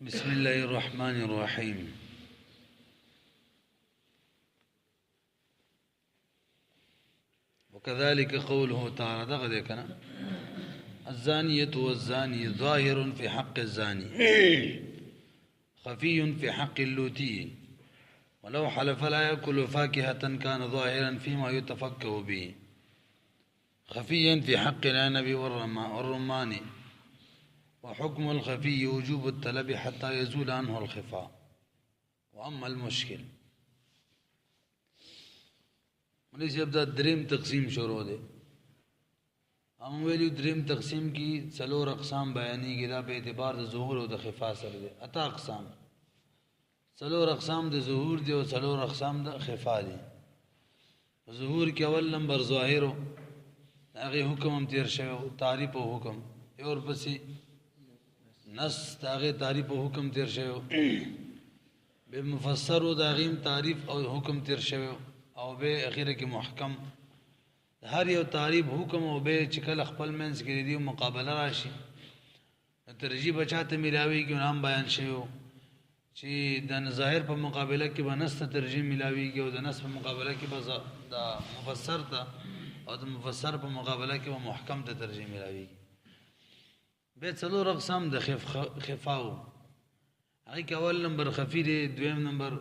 بسم الله الرحمن الرحيم. وكذلك قوله تعالى دغدكنا الزانية والزاني ظاهر في حق الزاني خفي في حق اللوتي ولو حلف لا يأكل فاكهة كان ظاهرا فيما يتفكه به خفيا في حق العنب والرمان وحكم الخفي وجوب الطلب حتى يزول عنه الخفاء. وأما المشكل مریض ابدا دریم تقسیم شروع دے. ہم ویلیو دریم تقسیم کی څلور اقسام بیانی کی دا په اعتبار د ظهور او د خفا سره دے. اتا اقسام څلور اقسام د ظهور دی او څلور اقسام د خفا دی. ظهور کې اول نمبر ظاهر هغه حکم هم تیر شوی تعریف او حکم اور پسې نص داغه تعریف او حکم تیر شوی به مفسر او داغیم تعریف او حکم تیر شوی او به اخیره کې محکم هر یو تعریف حکم او به چکل خپل منځ کې دی مقابله راشي ترجیح بچاته ملاوي کې نام بیان شوی چې د ظاهر په مقابله کې بنست ترجیح ملاوي کې او د نص په مقابله کې بس د مفسر ته او د مفسر په مقابله کې محکم ته ترجیح ملاوي به څلور اقسام د خفاو هغه کې اول نمبر خفی دی دویم نمبر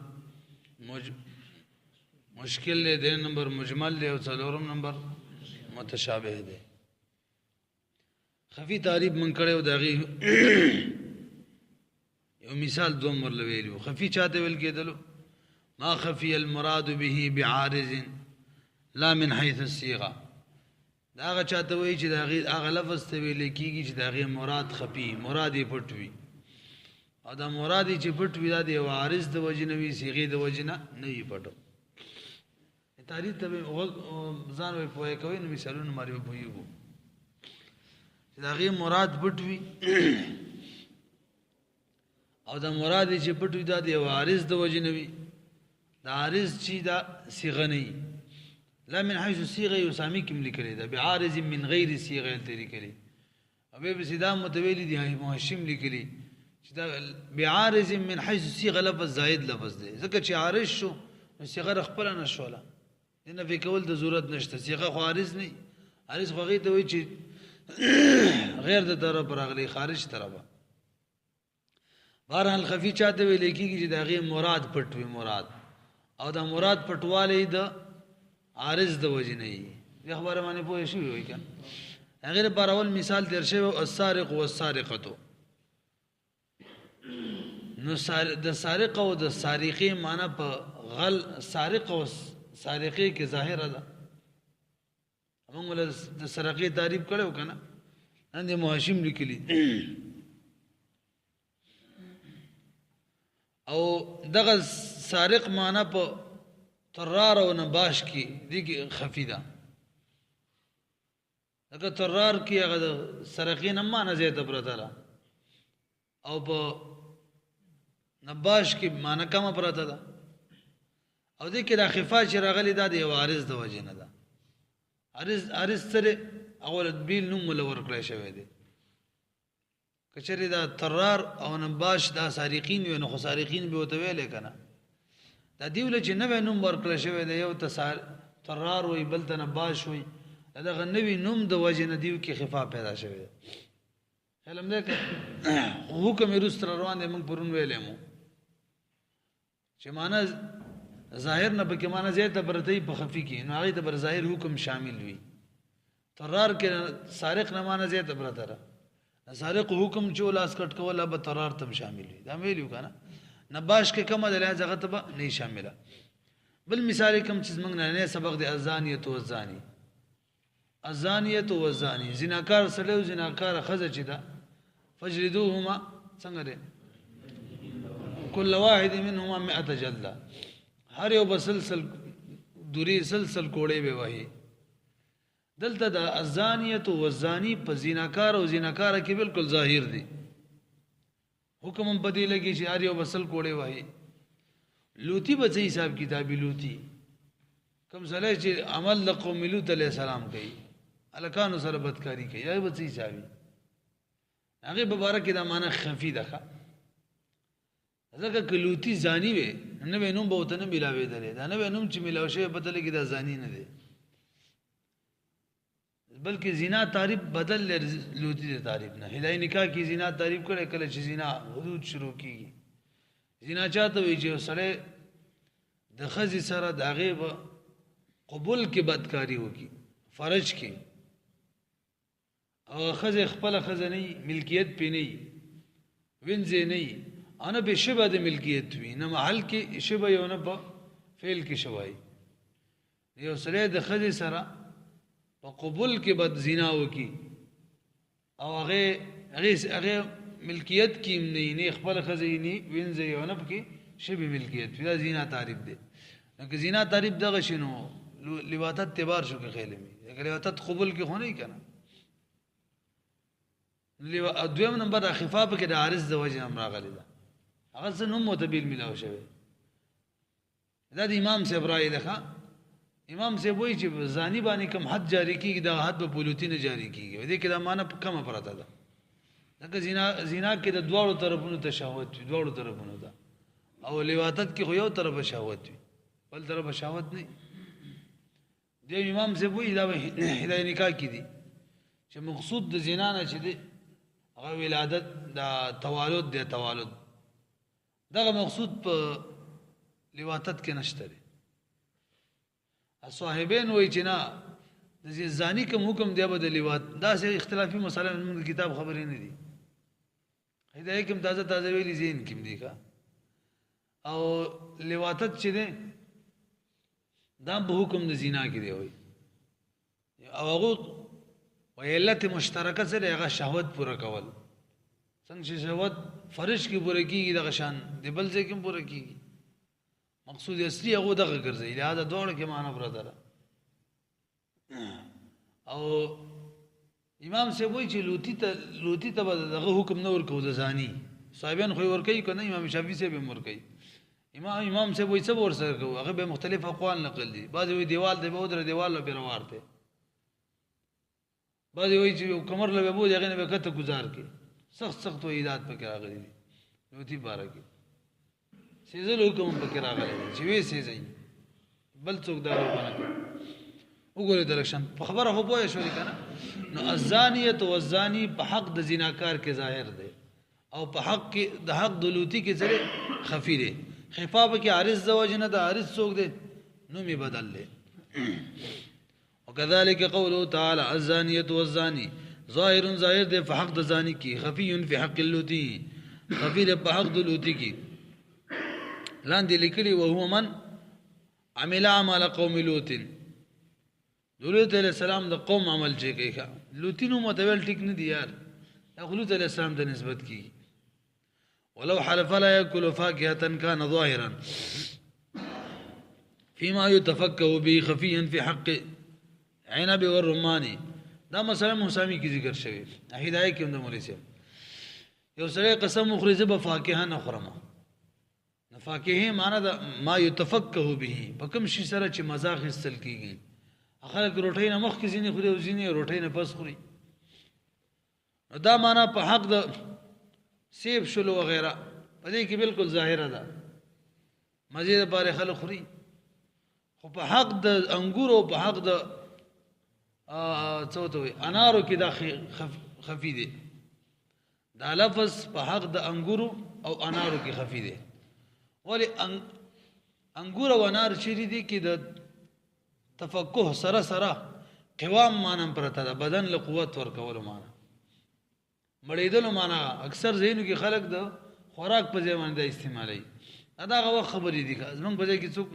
مشکل دی دریم نمبر مجمل دی او څلورم نمبر متشابه دی. خفی تعریف من کړو دغه یو مثال دوم ورل ویلو. خفی چاته ویل کېدلو ما خفی المراد به بعارض لا من حيث الصيغه. دا هغه چاته وایي چې دا هغه لفظ ته ویل کېږي چې دا غي مراد خفي مراد یې پټوي او دا مراد چې پټوي دا د عارض د وجنوي صيغه د وجنه نه یې پټو. تعریف ته ځان وي پوهه کوي نو مثالونه ماري پوهیږو چې دا غي مراد پټوي او دا مراد چې پټوي دا د عارض د وجنوي دا عارض چې دا صيغه نه لا من حيث الصيغه يسامي كم لكلي ده بعارض من غير صيغه لكلي ابي بسدام متويلي دي مهشم لكلي ده بعارض من حيث الصيغه لفظ زائد لفظ ده ځکه چې عارض شو صيغه خپل نه شوله نه في کول د ضرورت نشته صيغه خو عارض نه عارض خو غي ته وي چې غیر د طرف راغلي خارج طرفه بهرحال خفي چاته وی لیکيږي چې دا غي مراد پټوي مراد او دا مراد پټواله ده عارض د وجه نه دی خبره باندې پوه شو وي کنه. هغه پر اول مثال درشه السارق والسارقه نو د سارق او د سارقې معنی په غل سارق او سارقې کې ظاهر ده. موږ ول د سرقې تعریف کړو کنه اندې مهاشم لیکلي او دغه سارق معنی په طرار او نباش کی دیږي خفی ده. دغه طرار کی هغه سرقین معنی زیاته پرته ده او په نباش کی معنی کم پرته ده او دې کې د خفا چې راغلی دا د عارض د وجه نه ده. عارض سره اول بیل نوم ول ورکړی شوی دی کچری دا طرار او نباش دا سارقین وي نو خو سارقین به وته ویل کنه دا دیول چې نوې نوم ورکړل شوی دی یو طرار وي بل ته نباش وي دغه نوې نوم د وجه نه دیو کې خفا پیدا شوی دی. علم دې حکم رستر روان دي موږ پرون ویلې مو چې معنا ظاهر نه به کې معنا زیاته برتې په خفي کې نو هغه ته بر ظاهر حکم شامل وي. طرار کې سارق نه معنا زیاته برته را سارق حکم چې لاس کټ کوله به طرار تم شامل وي دا ویلو کنه. نباش کې کومه د لحاظ هغه ته نه شامله. بل مثال کوم چې موږ نه سبق د الزانیه او الزانی الزانیه او الزانی زناکار سره او زناکار خزه چې دا فجلدوهما څنګه ده كل واحد منهما 100 جلده هر یو بسلسل دوری سلسل کوړې به وایي. دلته د الزانیه او الزانی په زناکار او زناکار کې بالکل ظاهر دي حکم هم پدې لګي چې هر یو بسل کوړې وایي. لوتی به څه حساب کتابي لوتی کوم سره چې عمل د قوم لوط علیہ السلام کوي الکانو سره بدکاری کوي یا به څه حسابي هغه مبارک دا معنی خفي ده ځکه کلوتی زانی وي نه به نوم به وته نه ملاوي درې دا نه به نوم چې ملاوي شي بدل کې دا زانی نه دی بلکې زنا تعریف بدل لوتی دی تعریف نه هدايه نکاح کی زنا تعریف کړي کله چې زنا حدود شروع کیږي زنا چاته وي چې سره د خزي سره د غیب قبول کې بدکاری وکي فرج کې او خزه خپل خزنی ملکیت پې نه وینځي نه انا به شبه د ملکیت وي نه محل کې شبه یو نه په فعل کې شوای یو سره د خزي سره په قبول کې بد زنا وکي او هغه ملکیت کې نه خپل خزینی وینځي یو نه کې شبه ملکیت دا زنا تعریف دی نو زنا تعریف دغه شنو لواتت تبار شو کې خېلمي اگر لواتت قبول کې خو نه کنه دویم نمبر خفاف کې د عارض د وجه هم راغلی ده هغه څه نوم متبیل ملاو شوی دا د امام صاحب رائے ده امام صاحب وایي چې زانی باندې کوم حد جاری کیږي دا حد په پولوتی نه جاری کیږي دې کې دا معنی کم پراته ده لکه زنا کې د دواړو طرفونو ته شهوت وي دواړو طرفونو ته او لواتت کې خو یو طرف شهوت وي بل طرف شهوت نه دی امام صاحب وایي دا هدايه نکاح کې دي چې مقصود د زنا نه چې دی هغه ولادت دا توالد دی توالد دغه مقصود په لواتت کې نشته دی صاحبین وایي چې نه د زانی کوم حکم دی به د لوات دا سه اختلافي مسله موږ کتاب خبرې نه دي هدايه کوم تازه ویلي زین کوم دی کا او لواتت چې دی دا په حکم د زنا کې دی وایي او هغه وعلت مشترکه سره هغه شهوت پوره کول څنګه چې شهوت فرج کې پوره کیږي دغه شان دی بل ځای کې پوره کیږي مقصود اصلي هغه دغه ګرځي لہذا دوړ کې معنی پرته ده او امام سے وایي چې لوتی ته دغه حکم نه ورکو د زانی صاحبان خو ورکوي کنه امام شافعي سے به ورکوي امام سے وایي څه ور سره کوي هغه به مختلف اقوال نقل دي بعض وایي دیوال دی به در دیوال له بیروارته بعض وایي چې کمر له به دغه نه به کته گزار کی سخت وېدات پکې راغلي دي لوتی بارا کې سیزل حکم پکې راغلي چې وې سیزي بل څوک دا ونه کوي وګوره درکشن په خبره هو پوه شو کنه نو الزانیه والزانی په حق د زناکار کې ظاهر دی او په حق کې د حق د لوتی کې سره خفي دی خفاف کې عارض زوجنه د عارض څوک دی نو می بدل دی وكذلك قوله تعالى الزانيه والزاني ظاهر دی په حق د زانی کې خفي في حق اللوتی خفي دی په حق د لوتی کې لاندې لیکلي وهو من عمل عمل قوم لوط لوط علیہ السلام د قوم عمل چې کوي لوط نو متول ټیک نه دی یار لوط علیہ السلام د نسبت کی ولو حلف لا ياكل فاكهه كان ظاهرا فيما يتفكه به خفيا في حق عنب والرمان دا مثلا مسامی کی ذکر شوی هدايه کې د مولوی صاحب یو سره قسم مخرجه به فاکهه نه خورما فاکهه معنی دا ما يتفكه به په کوم شي سره چې مزاح استل کیږي خلک روټۍ نه مخ کې ځینې خوري او ځینې روټۍ نه پس خوري دا معنی په حق د سیب شلو وغیرہ په دې کې بالکل ظاهره ده مزید لپاره خلک خوري خو په حق د انګور او په حق د څوتوي انارو کې دا خفي دي دا لفظ په حق د انګور او انارو کې خفي دي ولی انګور او انار چیرې دي کې د تفقه سره قوام معنی پرته ده بدن له قوت ورکول معنی مړېدل معنی اکثر ذهنو کې خلک د خوراک په ځای باندې استعمالي دا غو خبرې دي زمونږ په ځای کې څوک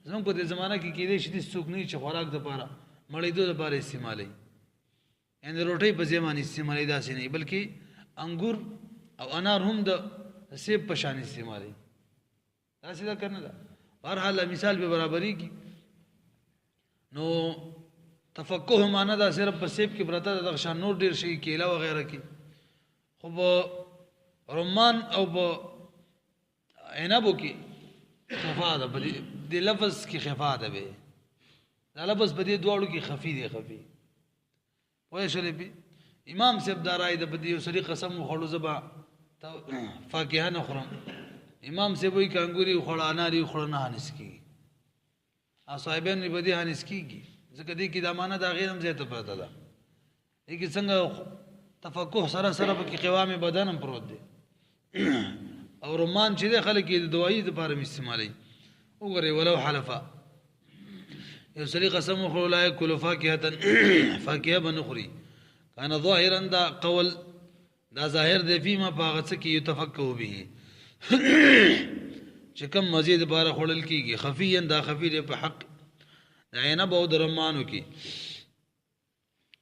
زمونږ په زمانہ کې کېدې چې څوک نه چې خوراک د پاره مړېدل لپاره استعمالي یعنی روټي په ځای باندې استعمالي داسې نه بلکې انګور او انار هم د سیب په شان استعمالي داسې دا کنه ده بهرحال مثال به برابرۍ کی نو تفقه معنا دا صرف په سیب کې برته د شان نور ډیر شي کېلا وغیرہ کې خو رمان او عنبو کې خفا ده د لفظ کې خفا ده به دا لفظ په دې دوړو کې خفي دي خفي وای شلې به امام صاحب دارای د بدی یو سری قسم خړو زبا فاکهه نه خورم امام سے وای کانګوري خوړ اناري خوړ نه هنس کی اصحابین می بدی هنس کیږي ځکه دې کې د امانه د غیرم زیاته پرته ده دې کې څنګه تفقه سره سره په قوام بدنم پروت دی او رومان چې د خلک د دوايي لپاره استعمالي وګوري ولو حلفا یو سړي قسم وخور لا یاکل فاکهه بنخري کان ظاهرا دا قول دا ظاهر دی فيما باغت کی یتفقه به چې کوم مزید بار خړل کیږي خفیا دا خفی دی په حق عنب او درمانو کی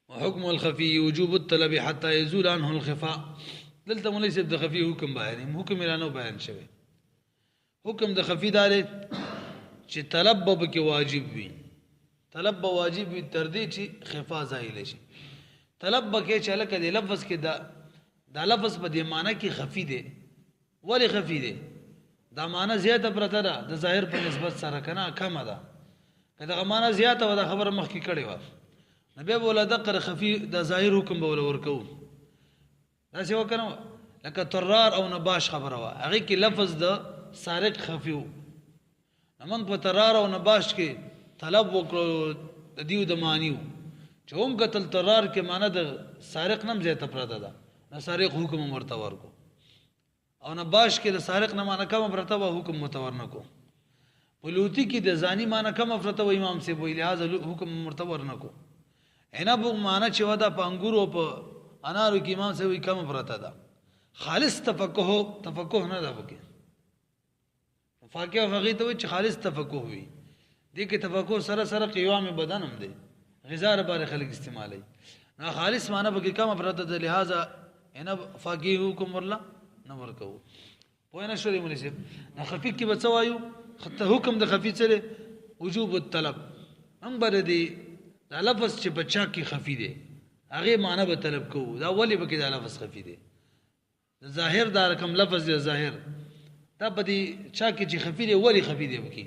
وحكم الخفي وجوب الطلب حتى يزول عنه الخفاء دلته مولوی صاحب د خفي حکم بیان حکم رانو بیان شوی حکم د خفي دار چې طلب به کې واجب وي طلب به واجب وي تر دې چې خفا زایل شي طلب به کې چې لکه د لفظ کې دا لفظ په دې معنی کې خفي دی ولی خفي دی دا معنی زیاته پرته ده د ظاهر په نسبت سره کنه کم ده کله معنی زیاته و دا خبره مخ کې کړي و نبی بوله دقر خفي د ظاهر حکم بوله ورکو دا څه وکنه لکه ترار او نباش خبره وا هغه کې لفظ د سارق خفیو نمنګ په ترار او نباش کې طلب وکړو د دیو د مانیو چې هم قتل ترار کې معنی د سارق نم زیاته پرته ده نه سارق حکم مرتور کو او نباش کې د سارق نه معنی کوم پرته و حکم متور نه کو پلوتی کې د زانی معنی کوم پرته و امام سے وی لہذا حکم مرتور نه کو عنب معنی چې ودا په انګورو په انارو کې امام سے وی کوم پرته ده خالص تفقه نه ده پکې فاقه فقيه ته چې خالص تفقه وي دې کې تفقه سره سره قیام بدن هم دی غذا لپاره خلک استعمالي نه خالص معنی پکې کوم پرته ده لہذا عنب فقيه حکم ورلا نه ورکو پوه نه شوري مولوی صاحب نه خفي کې بچوایو خطه حکم د خفي سره وجوب الطلب هم بر دي دا لفظ چې بچا کې خفي دي هغه معنی به طلب کوو دا ولی به کې دا لفظ خفي دي ظاهر دا رقم لفظ دی ظاهر دا بدی چا کې چې خفي دي ولی خفي دي وکي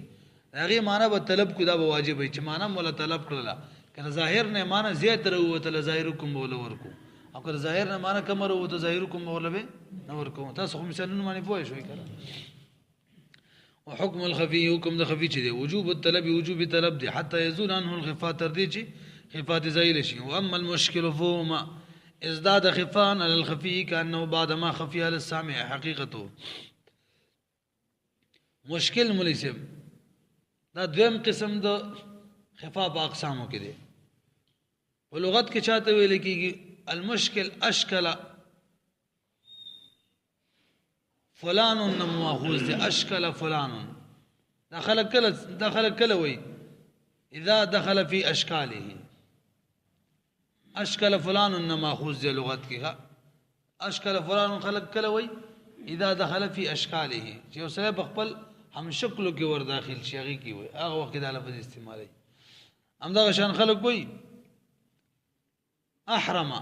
هغه معنی به طلب کو دا به واجب وي چې معنی مولا طلب کړل کنه ظاهر نه معنی زیات وروه ته ظاهر کوم بوله ورکو او که ظاهر نه معنی کم وروه ته ظاهر کوم بوله به نه ورکو تاسو هم مثالونه باندې پوه شئ کړه وحكم الخفي حكم د خفي چې دی وجوب الطلب وجوب طلب دی حتى يزول عنه الخفاء تر دې چې خفات زایل شي واما المشكل فهما ازداد خفاء على الخفي كانه بعد ما خفي على السامع حقيقته مشکل مولوی صاحب دا دویم قسم د خفا په اقسامو کې دی په لغت کې چاته ویل کېږي المشکل اشکل فلان ماخوذ دی اشکل فلان دخل کله وی اذا دخل في اشكاله اشکل فلان ماخوذ دی لغت کې اشکل فلان خلق کله وی اذا دخل في اشكاله چې اوسه په خپل هم شکل کې ور داخل شي هغه کې وي هغه وخت د لفظ استعمالي همدا شان خلق وي احرم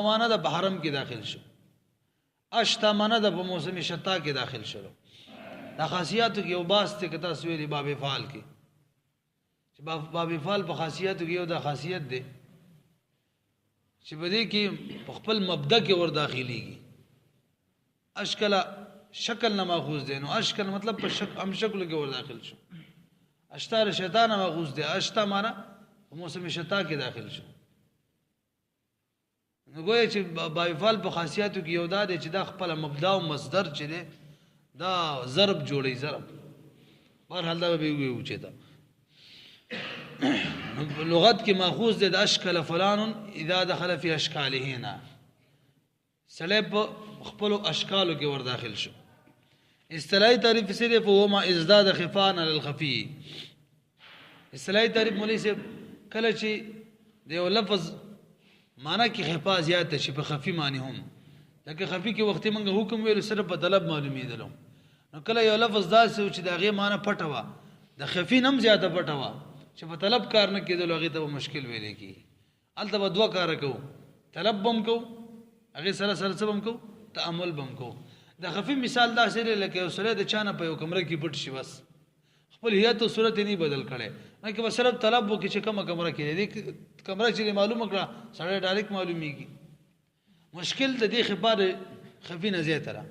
معنی د بحرم کې داخل شو اشتا معنی د په موسم شتا کې داخل شو دا خاصیاتو کې یو باس ته کتا سویری باب فعال کې چې باب فعال په خاصیاتو کې یو د خاصیت دی چې بده کې په خپل مبدا کې ور داخليږي اشکل شکل نه ماخوذ دی نو اشکل مطلب په هم شکل کې ور داخل شو اشتار شیطان ماخوذ دی اشتا معنا په موسم شتا کې داخل شو نو ګویا چې بایفال په خاصیاتو کې یو دا دی چې دا خپل مبدا او مصدر چې دی دا ضرب جوړي ضرب بهر حال دا به وي چې دا لغت کې ماخوذ دی د اشکل فلان اذا دخل في اشكاله هنا سلب خپل اشکالو کې ور داخل شو اصطلاحي تعریف سره په وما ازداد خفان على الخفي اصطلاحي تعریف مولوی صاحب کله چې د یو لفظ معنی کې خفا زیات شي په خفي معنی هم لکه خفي کې وخت منګه حکم ویل سره په طلب معلومیدلو نو کله یو لفظ داسې چې دغه معنی پټوا د خفي نم زیاته پټوا چې په طلب کار نه کېدل هغه ته مشکل ویل کی الته به دوه کار کو طلب بم کو هغه سره سبم کو تامل بم کو د خفي مثال دا سره لکه سره د چانه په یو کمره کې پټ شي بس خپل هيئت او صورت نه بدل کړي نه کې صرف طلب وکړي چې کومه کمره کې دي کمره چې معلومه کړه سره ډایرکټ معلومیږي مشکل د دې خبره خفي نه زیاته را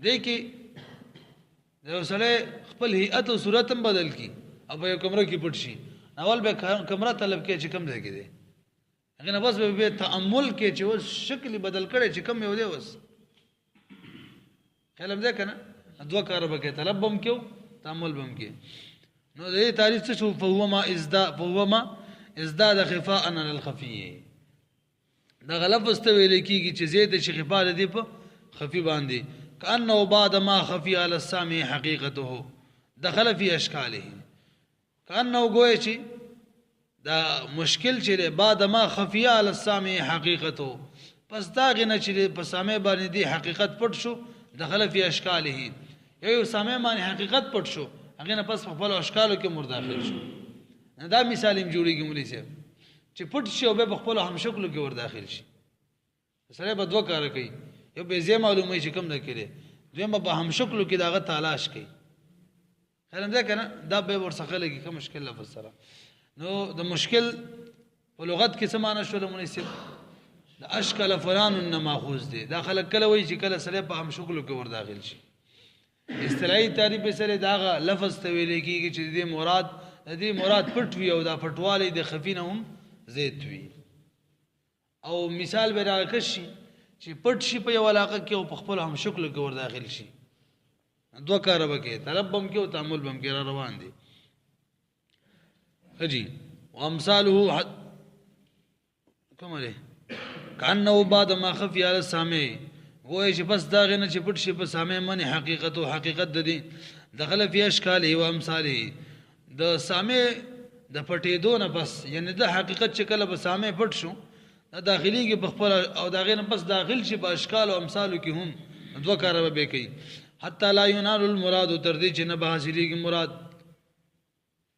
دي کې یو سړی خپل هیئت او صورت هم بدل کی او په یو کمره کې پټ شي اول به کمره طلب کې چې کم ځای کې دی هغه نه بس به تأمل کې چې اوس شکل بدل کړي چې کم یو دی اوس خیالم ده کنه دوه کار به کې طلب بم کېو تأمل بم کې نو دې تعریف څه شو فهو ما ازداد خفاء للخفي دا غلط واستویل کیږي چې زید شي خفاء دې په خفي باندې کانه بعد ما خفي على السامع حقيقته دخل في اشكاله کانه گویا چې دا مشکل چې بعد ما خفي على السامع حقيقته پس دا غنه چې په سامع باندې دی حقیقت پټ شو دخل في اشكاله یو سامع باندې حقیقت پټ شو هغه نه پس په خپل اشکالو کې مرداخل شو دا مثال هم جوړیږي مولوی صاحب چې پټ شي او به خپل هم شکل کې ور داخل شي سره به دوه کار کوي یو به زه معلومه شي کوم نه کړي دویم به هم شکل کې داغه تلاش کوي خیرم ده کنه دا به ور څخه لګي کوم مشکل لفظ سره نو د مشکل په لغت کې څه معنی شول مولوی صاحب د اشکال فلان نه ماخوذ دي دا خلک کله وایي چې کله سره په هم شکل کې ور داخل شي اصطلاحي تعریف سره داغه لفظ ته ویل کېږي چې دې مراد پټ وي او دا پټوالی د خفینه هم زیات وي او مثال به راکشي چې پټ شي په یو علاقه کې او په خپل هم شکل کې ور داخل شي دوه کار وکړي طلب بم کې او تعامل بم کې را روان دي هجي وامثاله کومه کانه بعد ما خفي على السامع وای چې بس دا غنه چې پټ شي په سامع باندې حقیقت د دې دخل فی اشکال او امثاله د سامع د پټېدو نه بس یعنی د حقیقت چې کله په سامع پټ شو دا داخلي کې بخپل او دا غنه بس داخل شي په اشکال او امثالو کې هم دوه کار به کوي حتی لا ينال المراد تر دې چې نه به حاصلېږي مراد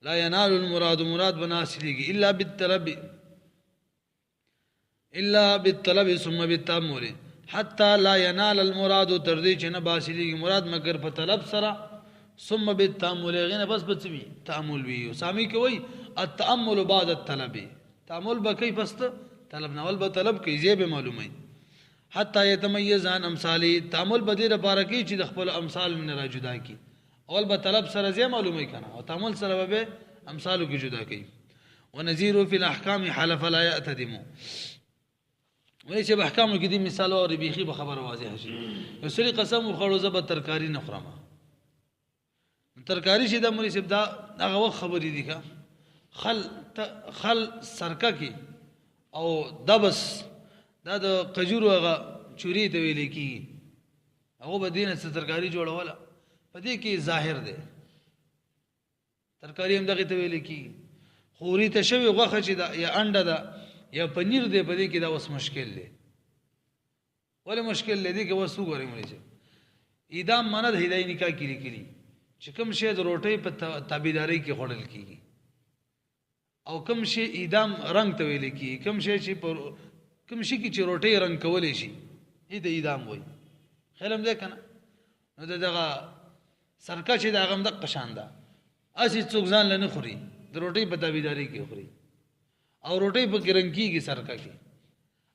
لا ينال المراد مراد بنا حاصلېږي الا بالطلب ثم بالتأمل حتى لا ينال المراد تر دې چې نه حاصلېږي مراد مگر په طلب سره ثم بالتأمل غنه بس بتوي تأمل وي سامي کوي التأمل بعد الطلب تأمل بکې پس طلب نول به طلب کوي زی به معلومه حتى يتميز عن امثاله تأمل بدی لپاره کې چې د خپل امثال من را جدا کی اول به طلب سره زی معلومه کنه او تأمل سره به امثالو کې جدا کوي ونذير في الاحكام حلف لا يأتدم وای چې په احکامو کې دي مثال او ربيخي به خبر واضح شي یو قسم وخړو زب ترکاری نه خورم ترکاری شي د مولوی صاحب دا هغه وخت خبرې دي کا خل سرکه کې او دبس دا د قجورو هغه چوری ته ویل کی هغه به دینه ترکاری جوړوله پدې کې ظاهر ده ترکاری هم دغه ته ویل کی خوري ته شوی غوخه چې دا یا انډه ده یا پنیر دې پدې کې دا اوس مشکل دی ولې مشکل دی کې وسو غوړې مړي چې اعدام مند هدايه نکاح کړي چې کوم شی د روټي په تابعداري کې خړل کیږي او کوم شی اعدام رنگ ته ویل کیږي کوم شی چې کوم شی کې چې روټي رنگ کولې شي دې اعدام وایي خلم دې کنه نو دغه سرکه چې دا غم د قشان ده اسی څوک ځان لنه خوري د روټي په تابعداري کې خوري او روټي په کې رنگ کیږي سرکه کې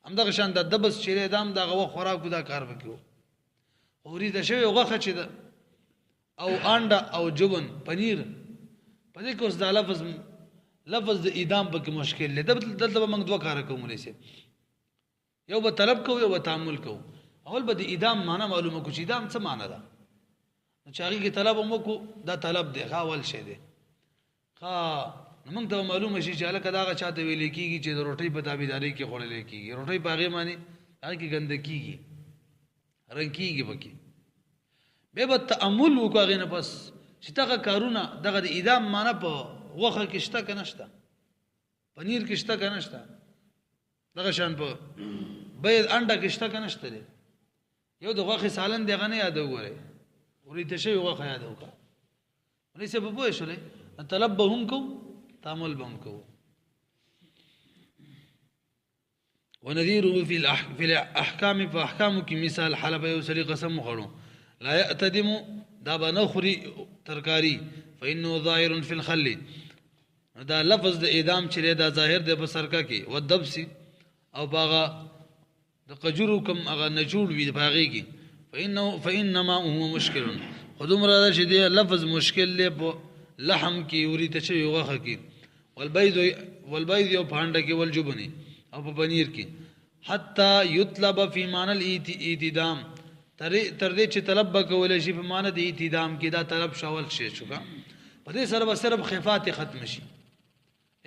همدغه شان د دبس چې اعدام دغه خوراکو دا کار وکړو اوري د شوی غوخه چې ده او انډا او جبن پنیر پدې کې اوس دا لفظ د اعدام په کې مشکل دی دلته به موږ دوه کار کوو لسه یو به طلب کوو یو به تعامل کوو اول به د اعدام معنی معلومه کو چې اعدام څه معنی ده چې هغه کې طلب مو کو دا طلب دی اول شی دی موږ ته معلومه شي چې الکه داغه چاته ویل کیږي چې د روټي په تابعداري کې خورل کیږي روټي باغې معنی هغه کې ګندګي رنگ کیږي پکې به تأمل وکړي نه پس چې دغه کارونه دغه د اعدام معنی په وخه کې شته کنه شته پنیر کې شته کنه شته دغه شان په بيد انډه کې شته کنه شته یو د وخه سالن دغه نه یاد وګورئ ورې ته شی وخه یاد وکړه ولې څه په پوه شولې طلب به هم کو تعامل به هم کو ونذيره في الاحكام فاحكام کی مثال حلف یو سری قسم خړو لا يأتدم دا بنخري ترکاری فانه ظاهر في الخل دا لفظ د اعدام چې دا ظاهر دی په سرکه کې ودبس او باغه د قجرو کم هغه نجوړ وی باغې کې فانما هو مشکل خودم را چې دی لفظ مشکل له په لحم کې وری ته شوی غوخه کې والبيض یو پانډه کې والجبنی او په پنیر کې حتی یطلب فی معنی الاعتدام تر دې چې طلب وکول شي په معنی د اعتدام کې دا طلب شاول شي شوکا په دې سره به صرف خفات ختم شي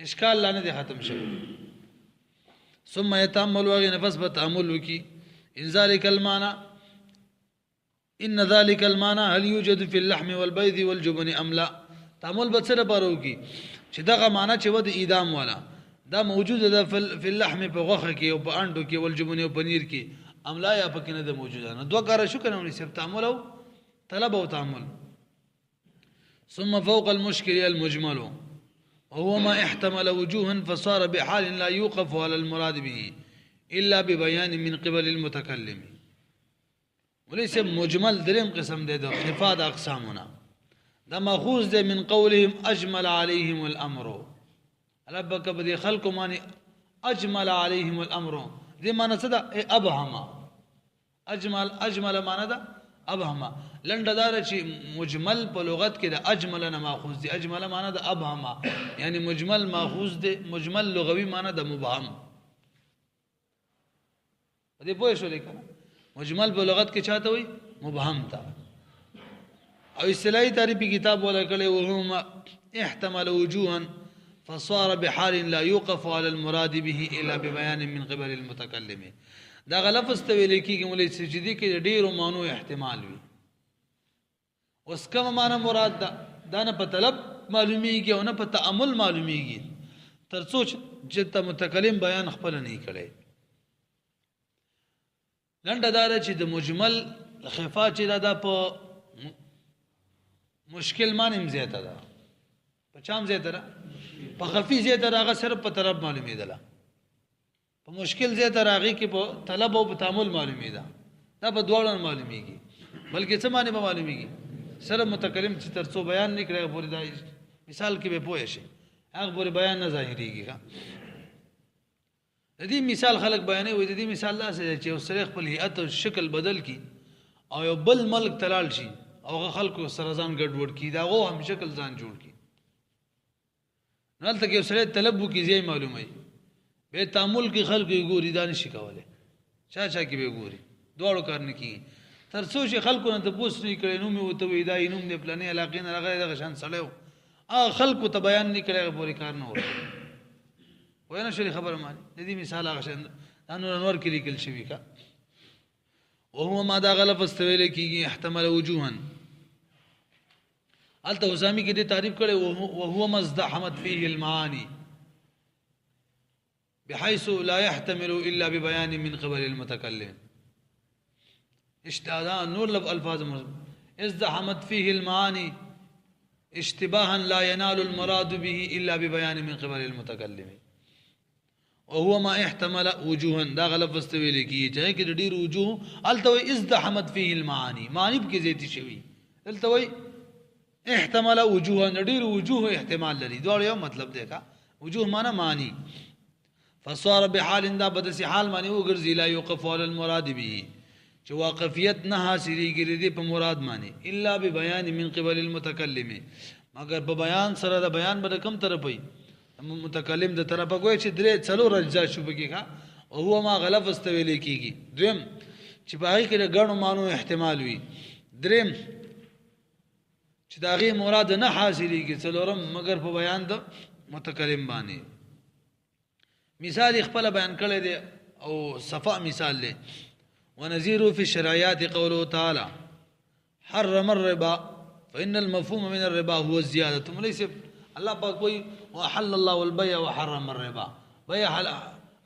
اشکال لا نه ختم شي ثم يتامل وغي نفس بتامل وکي ان ذلك المعنى هل يوجد في اللحم والبيض والجبن ام لا تامل بسره بارو کی چې دغه معنی چې ود اعدام والا دا موجود ده في اللحم په غوخه کې او په انډو کې والجبن او پنیر کې ام لا یا پکې نه ده موجوده نه دوه کار شو کنه صرف تامل او طلب او تامل ثم فوق المشكل المجمل وهو ما احتمل وجوها فصار بحال لا يوقف على المراد به الا ببيان من قبل المتكلم وليس مجمل دریم قسم ده خفاض اقسامنا ده ماخوذ ده من قولهم اجمل عليهم الامر ربك بدي خلق ماني اجمل عليهم الامر دي معنی څه ده ابهم اجمل معنی ده ابهم لنددار چې مجمل په لغت کې ده اجمل نه ماخوذ دي اجمل معنی ده ابهم يعني مجمل ماخوذ ده مجمل لغوي معنی ده مبهم دې پوه شو لیکه مجمل په لغت کې چاته وي مبهم تا او اصطلاحي تعریفي کتاب ولا کړي وهم احتمل وجوها فصار بحال لا يوقف على المراد به الا ببيان من قبل المتكلم دا غلط استویل کیږي مولوی سجدي کې ډیرو مانو احتمال وي اوس کوم معنا مراد دا نه په طلب معلومیږي او نه په تامل معلومیږي ترڅو چې متکلم بیان خپل نه کړي لنډه دار چې د مجمل خفا چې دا په مشکل معنی زیاته ده په چام زیاته ده په خفي زیاته راغه صرف په طلب معلومیدله په مشکل زیاته راغی کې په طلب او په تعامل معلومیده دا په دواړو معلومیږي بلکې څه معنی به معلومیږي صرف متکلم چې ترڅو بیان نه کړي پوری دا مثال کې به پوه شي هغه پوری بیان نه ظاهريږي د دې مثال خلک بیانې وي د دې مثال لا چې اوسره خپل هيئت او شکل بدل کی او یو بل ملک تلال شي او خلکو سره ځان ګډوډ کی دا غو هم شکل ځان جوړ کی نلته کې اوسره طلب کی ځای معلومه به تعامل کې خلکو ګوري دا نشي کوله چا کې به ګوري دوړو کار نه کی تر څو چې خلکو نه ته پوښتنه نه کړي نو مې وته وې دا نوم دې پلانې علاقې نه راغلی دا شان سړیو خلکو ته بیان نه کړي پوری کار نه وره وینا شری خبره مانی د دې مثال هغه شند انور کې لیکل شوی کا وهو ما دا غلط استویل کیږي احتمال وجوها الته وسامی کې دې تعریف کړي وهو مزدحمت فيه المعاني بحيث لا يحتمل الا ببيان من قبل المتكلم اشتادا نور لف الفاظ ازدحمت فيه المعاني اشتباها لا ينال المراد به الا ببيان من قبل المتكلم وهو ما احتمل وجوها دا غلط استویل کی چې کې ډیر وجوه التوي ازدحمت فيه المعاني معنی کې زیاتی شوی التوي احتمل وجوها ډیر وجوه احتمال لري دا یو مطلب دی کا وجوه معنا معنی فصار بحال دا بدسي حال معنی وګرځي لا يوقف على المراد به چې واقفیت نه حاصلېږي دې په مراد معنی الا ببيان من قبل المتكلم مگر په بیان سره دا بیان به کم طرف وي متکلم د طرفه کوی چې درې څلور اجزا شو بګیګه او هو ما غلط استویل کیږي دریم چې باغی کې غنو مانو احتمال وي دریم چې داغه مراد نه حاصلېږي څلورم مگر په بیان د متکلم باندې مثال خپل بیان کړی دی او صفاء مثال له ونذير في الشرعيات قوله تعالى حرم الربا فإن المفهوم من الربا هو الزيادة وليس الله پاک کوئی وحل الله البيع وحرم الربا بيع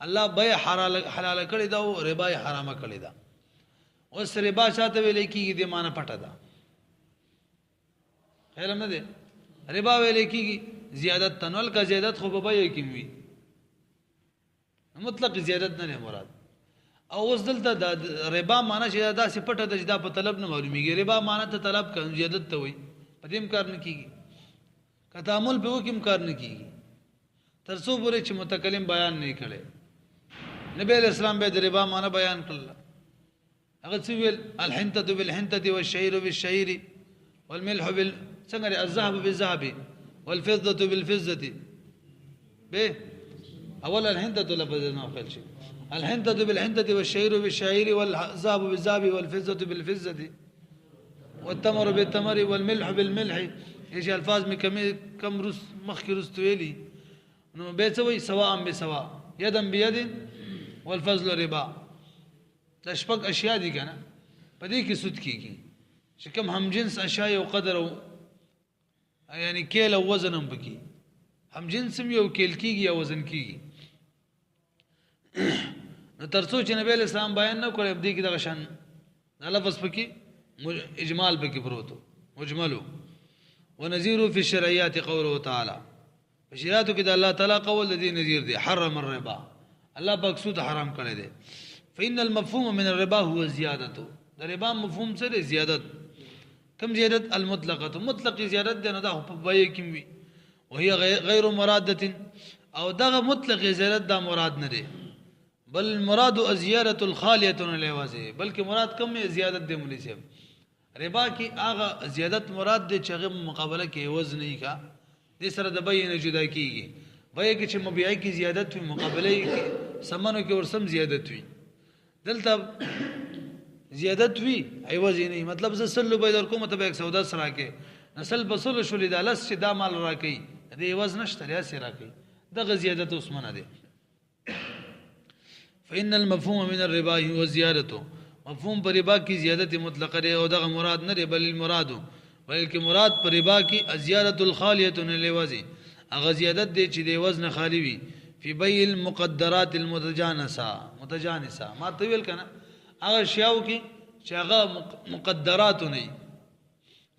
الله بيع حلال کړی دا او ربا حرام کړی دا اوس ربا شاته ویل کیږي د معنی پټه ده علم نه ده ربا ویل کیږي زیادت تنول کا زیادت خو به بيع کیږي مطلق زیادت نه مراد او اوس دلته د ربا معنی چې دا سپټه ده چې دا په طلب نه معلومیږي ربا معنی ته طلب کوي زیادت ته وي پدیم کار نه کیږي کتامل به وکم کار نه کیږي ترڅو پورې چې متکلم بیان نه کړي نبی اسلام به د ربا معنی بیان کړل هغه څه ویل الحنته بالحنته والشعير بالشعير والملح څنګه الذهب بالذهب والفضة بالفضة به اول الهندة لفظ نه خپل شي الهندة بالهندة والشعير بالشعير والذهب بالذهب والفضة بالفضة والتمر بالتمر والملح بالملح ايش الفاظ می کم رس مخ کی رستویلی نو به څه وي سواء بسواء يدا بيد والفضل ربا دا شپږ اشیاء دي کنه په دې کې سود کیږي چې کوم هم جنس اشیاء او قدر او یعنی کیل او وزن هم پکې هم جنس یو کیل کیږي او وزن کیږي نو ترڅو چې نبی اسلام بیان نه کړی دې کې دا شان لفظ پکې اجمال پکې پروتو مجملو ونذير في الشرعيات قوله تعالى شریعتو کې د الله تعالی قول دې نذیر دی حرم الربا الله پاک سود حرام کړی دی فإن المفهوم من الربا هو زيادته د ربا مفهوم سره زیادت کم زیادت المطلقه مطلق زیادت ده نه دا په بای کې وي وهي غیر مراده او دغه مطلق زیادت دا مراد نه دی بل المراد الزياده الخاليه للوازه بلکې مراد کم زیادت دی مولوی صاحب ربا کې هغه زیادت مراد دی چې هغه مقابله کې وزن نه کا دې سره د بین جدا کیږي بای کې چې مبيع کې زیادت وي مقابله کې سمنو کې ورسم زیادت وي دلته زیادت وی عوض نه مطلب ز سلو به در کومه ته 110 راکې نسل بسل شولې د لس چې دا مال راکې دې عوض نشته یا سي راکې دغه زیادت عثمانه ده فإن المفهوم من الربا هو زيادته مفهوم پر ربا کی زیادت مطلقه ده او دغه مراد نه بل المراد بلکې مراد پر ربا کی زیادت الخالیه للوزن هغه زیادت دی چې د وزن خالی وي فی بیع المقدرات المتجانسه ما طویل کنه هغه شیاو کې چې هغه مقدرات نه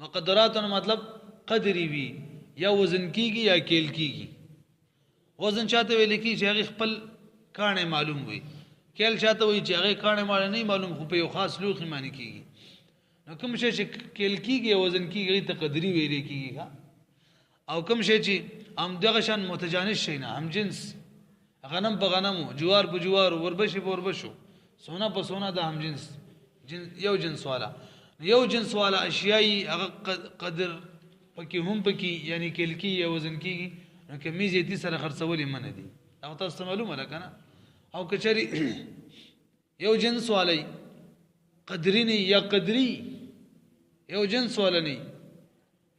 مقدرات مطلب قدری وي یا وزن کیږي یا کیل کیږي وزن چاته ویل کی چې هغه خپل کانه معلوم وي کیل چاته وي چې هغه کانه معلوم نه معلوم خو په یو خاص لوخي معنی کیږي نو کوم شي چې کیل کیږي وزن کیږي ته قدری ویل کیږي او کوم شي چې هم دغه شان متجانس شي نه هم جنس غنم په غنمو جوار په جوار وربشي په وربشو سونا په سونا د هم جنس یو جنس والا اشیاء هغه قدر پکې هم پکې یعنی کلکی یا وزن کیږي نو کمیزه دي سره خرڅولې من دي او تاسو معلومه ده کنه او کچري یو جنس والی قدرینی یا قدری یو جنس والا نه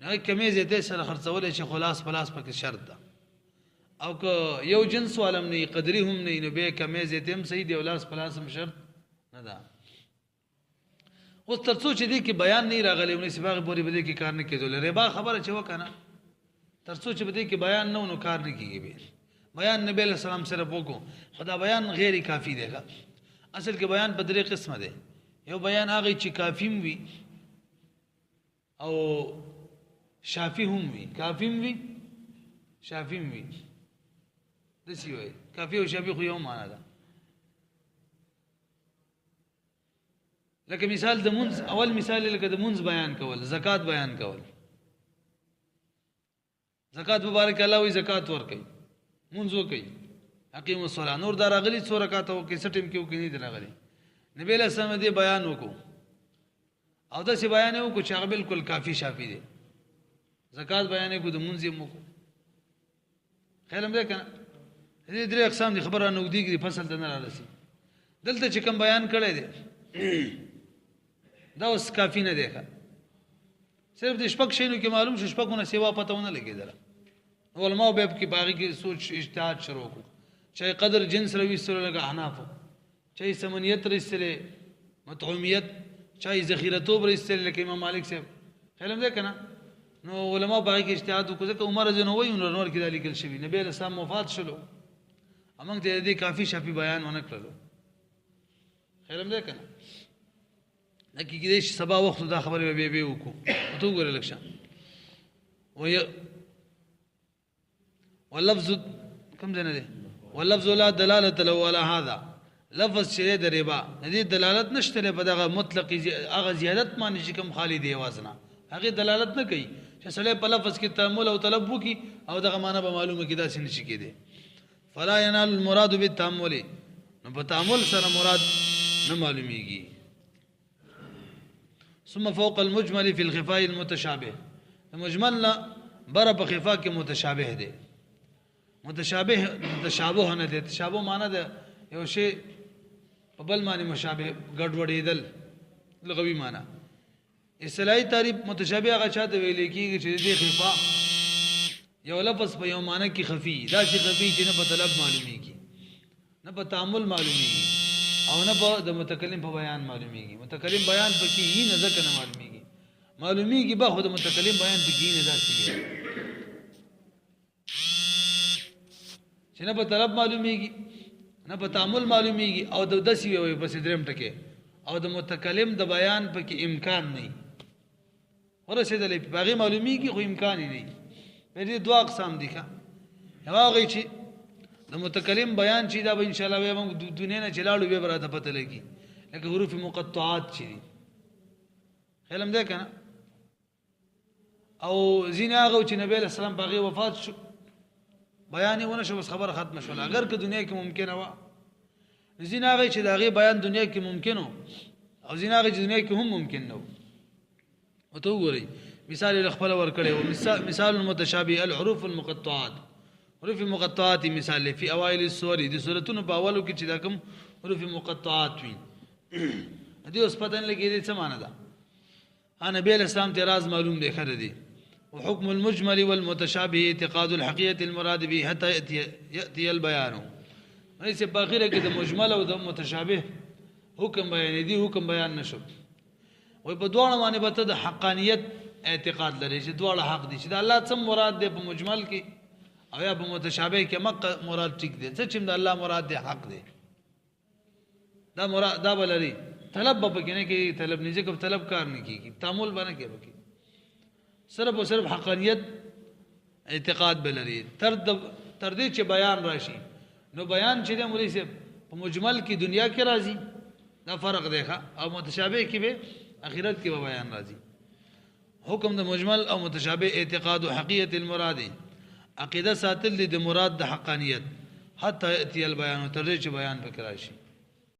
نه کمیزه دي سره خرڅولې چې خلاص پلاس پکې شرط ده او که یو جنس والم نه قدری هم نه نو به کمیزه تم صحیح دی ولاس پلاس هم شرط نه ده اوس ترڅو چې دې کې بیان نه راغلی ونی سباغه پوری بده کې کار نه کېدل ربا خبره چې وکنه ترڅو چې بده کې بیان نه نو کار نه کیږي به بیان نبی له سلام سره وکړو خدا بیان غیر کافی دی اصل کې بیان په درې قسمه دی یو بیان هغه چې کافیم وي او شافی هم وي کافیم وي شافیم وي دسی وای کافی او شافی خو یو معنا ده لکه مثال د منز اول مثال لکه د منز بیان کول زکات بیان کول زکات مبارک الله وی زکات ور کوي منز وکي اقیم الصلاه نور دار غلی څو رکعات او کې سټیم کې وکړي نه غلی نبی له سم دې بیان وکړو او دا سی بیان وکړو چې هغه بالکل کافی شافی دی زکات بیان کو د منز یې مو خیرم ده کنه دې درې اقسام دي خبره نو دیږي فصل ته نه راسي دلته چې کوم بیان کړی دی دا اوس کافی نه دی صرف د شپږ شینو کې معلوم شو شپږونه سیوا پتهونه لګیدل علماء به کې باغی کې سوچ اجتهاد شروع کو چای قدر جنس روي سره لګه احناف چای سمنیت رسله مطعومیت چای ذخیرتوب رسله لکه امام مالک صاحب علم ده کنه نو علماء باغی کې اجتهاد وکړه چې عمر رضی الله عنه نور کې دالی کل شوی نبی اسلام وفات شلو امنګ ته دې کافی شافی بیان ونه کړلو علم ده کنه لکه کې دې سبا وخت دا خبره به وکړو ته وګوره لکشان واللفظ كم زنه ده واللفظ لا دلاله له ولا هذا لفظ شری د ربا دې دلالت نشته په دغه مطلق هغه زیادت معنی چې کوم خالی دی وزنه هغه دلالت نه کوي چې سړی په لفظ کې تامل او طلب وکي او دغه معنی به معلومه کیدا شي نشي کېده فلا ينال المراد بالتامل نو په تامل سره مراد نه معلومیږي ثم فوق المجمل في الخفاء المتشابه مجمل بر په خفاء کې متشابه دی متشابه نه دی تشابه معنی ده یو شی په بل معنی مشابه ګډوډېدل لغوي معنی اصطلاحي تعریف متشابه هغه چاته ویل کېږي چې د خفاء یو لفظ په یو معنی کې خفي دا شي خفي چې نه په طلب معلومیږي نه په تعامل معلومیږي او نه په د متکلم په بیان معلومیږي متکلم بیان پکې یې نه ځکه نه معلومیږي به خود متکلم بیان پکې نه داسي چې نه په طلب معلومیږي نه په تعامل معلومیږي او د داسي وي په دریم ټکي او د متکلم د بیان پکې امکان نه ورسېدلې په هغه معلومیږي خو امکان نه په دې دوه اقسام دي ښه هغه چې د متکلم بیان چې دا به ان شاء الله به موږ دنیا نه چلاړو به براته پته لګي لکه حروف مقطعات چې دي علم ده کنه او زینا هغه چې نبی له سلام باغي وفات شو بیان یې ونه شو بس خبر ختم شول اگر که دنیا کې ممکنه و زینا هغه چې داغه بیان دنیا کې ممکن او زینا هغه چې دنیا کې هم ممکن نه او ته وګورئ مثال خپل ور کړی او مثال المتشابه الحروف المقطعات حروف مقطعات مثال فی اوائل السور دي سورتونو په اولو کې چې دا کوم حروف مقطعات وي دي اوس پته نه لګی دي څه معنی ده نبی علیہ السلام اعتراض معلوم دی خره دي وحكم المجمل والمتشابه اعتقاد الحقيقه المراد به حتى ياتي البيان ليس باخره کې د مجمل او د متشابه حکم بیان دي حکم بیان نشو وي په دوه معنی به ته د حقانیت اعتقاد لري چې دوه حق دي چې د الله څخه مراد دی په مجمل کې او یا په متشابه کې مق مراد ټیک دي چې د الله مراد دی حق دی دا مراد دا بلري طلب به کې نه کې طلب نه ځکه طلب کار نه کیږي تعامل باندې کې بکی صرف او صرف حقانیت اعتقاد بلري تر دې چې بیان راشي نو بیان چې د مولوی صاحب په مجمل کې دنیا کې راځي دا فرق دی او متشابه کې به اخرت کې به بیان راځي حکم د مجمل او متشابه اعتقاد او حقیقت المراد عقیده ساتل د مراد د حقانیت حتی یاتي البیان تر دې چې بیان پکې راشي